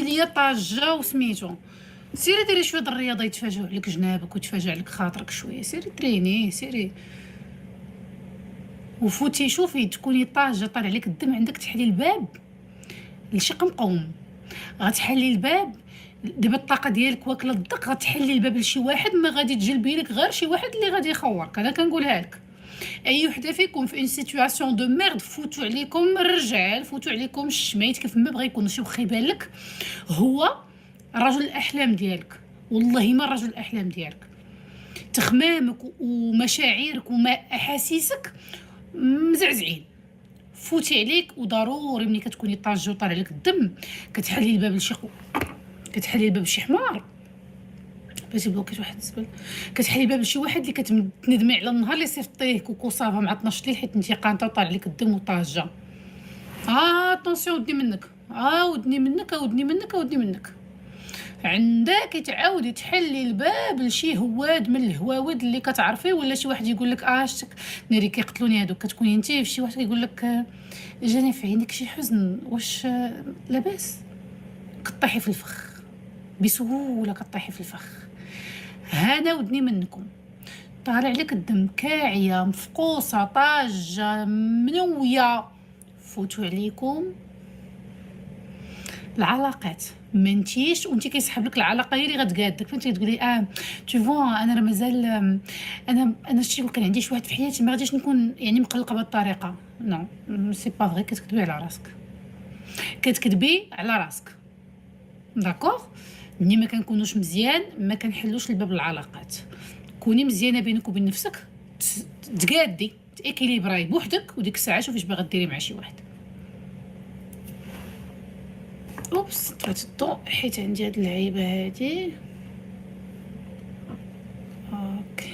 ليا طاجه وسميتو، سيري ديري شويه د الرياضه يتفاجئوا عليك جنابك ويتفاجئ عليك خاطرك شويه، سيري تريني سيري وفوتي شوفي تكوني طاجه طالع عليك الدم عندك تحلي الباب لشي قمقوم، غتحلي الباب دابا الطاقه ديالك واكله الضق، غتحلي الباب لشي واحد ما غادي تجلبي لك غير شي واحد اللي غادي يخورك. انا كنقولها لك اي وحده فيكم في اون سيتوياسيون دو ميرد، فوتوا عليكم الرجال، فوتوا عليكم الشميت كيف ما بغى يكون، شي واخا يبان لك هو رجل الاحلام ديالك، والله ما رجل الاحلام ديالك، تخمامك ومشاعرك احاسيسك مزعزعين، فوتي عليك. وضروري ملي كتكوني طاجه وطالع لك الدم كتحلي الباب لشي كتحلي الباب لشي حمار باش بلوكيت واحد الزبل، كتحلي الباب لشي واحد اللي كتندمي على النهار اللي صيفطيه كوكو صافا مع 12 الليل حيت انتي قانطه وطالع لك الدم وطاجه. اتونسيون ودني منك، ودني منك، ودني منك، ودني منك. عندك تعاودي تحلي الباب لشي هواد من الهواود اللي كتعرفيه، ولا شي واحد يقول لك شتك ناري كيقتلوني هادوك، كتكوني انت في شي واحد كيقول لك جاني في عينيك شي حزن، واش لاباس؟ كطيحي في الفخ بسهوله، كطيحي في الفخ. هذا ودني منكم، طالع لك الدم كاعيه مفقوصه طاجه منويه، فوتوا عليكم العلاقات منتيش وانت كيسحب لك العلاقه هي اللي غتقادك، فهمتي تقولي تو فوا انا راه مازال انا شي كان عندي شي واحد في حياتي ما غاديش نكون يعني مقلقه بهذه الطريقه. نو سي با فري، كتكذبي على راسك، كتكذبي على راسك. داكوغ، ملي ما كنكونوش مزيان ما كنحلوش الباب للعلاقات. كوني مزيانه بينك وبين نفسك، تقادي تاكيليبراي بوحدك، وديك الساعه شوفي اش باغا ديري مع شي واحد. اوبس طفيت الضوء حيت عندي هاد اللعيبه هادي. اوكي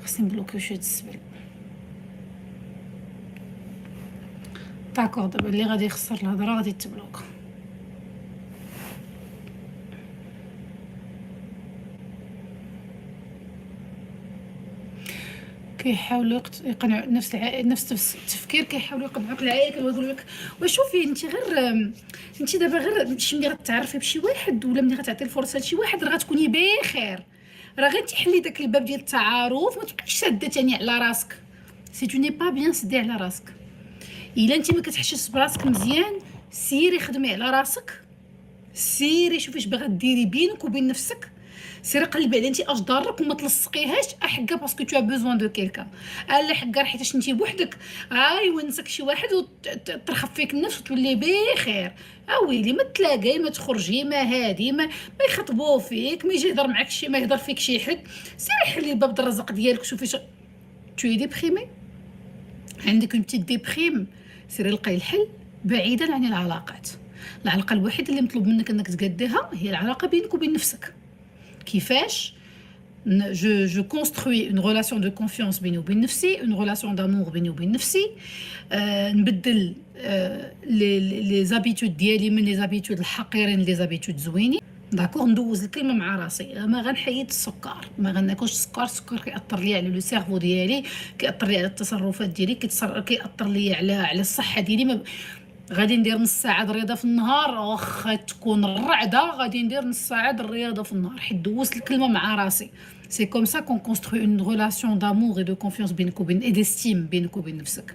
خصني نبلوكيو شويه الزبل. داكوغ، دابا اللي غادي يخسر الهضره غادي تبلوك. كيحاولوا يقنعوا نفس التفكير، كيحاولوا يقنعوك العائله ويقولوا لك وشوفي انت غير انت دابا غير ملي غتعرفي بشي واحد ولا ملي غتعطي الفرصه لشي واحد راه غتكوني بخير، راه غير تحلي داك الباب ديال التعارف، ما تبقايش ساده تاني على راسك. سي تو ني با بيان سدي على راسك. الا انت ما كتحسيش براسك مزيان، سيري خدمي على راسك، سيري شوفي اش باغا ديري بينك وبين نفسك، سيري قلبي على انت اش ضارك وما تلصقيهاش حقا باسكو تو بوزوان دو كيلكان، الا حقا حيت انت بوحدك يونسك شي واحد وترخف فيك النفس وتولي بخير. ويلي ما تلاقاي، ما تخرجي، ما هادي، ما يخطبوا فيك، ما يجي يهضر معاك شي، ما يهضر فيك شي حد، سيري حلي الباب الرزق ديالك، شوفي تو ديبريمي، عندك اون بتيت ديبريم، سيري لقاي الحل بعيدا عن العلاقات. العلاقه الوحيده اللي مطلوب منك انك تقديها هي العلاقه بينك وبين نفسك. كيفاش je construis une relation de confiance بيني وبين نفسي، une relation d'amour بيني وبين نفسي، نبدل لي زابيتود ديالي من لي زابيتود الحقيرين لي زابيتود زوينين. داكوغ، ندوز الكلمه مع راسي، ما غنحيد السكر، ما غناكلش السكر كيأثر لي على لو سيرفو ديالي، كيأثر لي على التصرفات ديالي، كيأثر لي على الصحه ديالي. غادي ندير نص ساعه الرياضه في النهار، واخا تكون الرعده غادي ندير نص ساعه الرياضه في النهار حيت دوزت الكلمه مع راسي. سي كوم سا كون كونستروي اون ريلاسيون دامور اي دو كونفيونس بينك وبين اي ديستيم بينك وبين نفسك.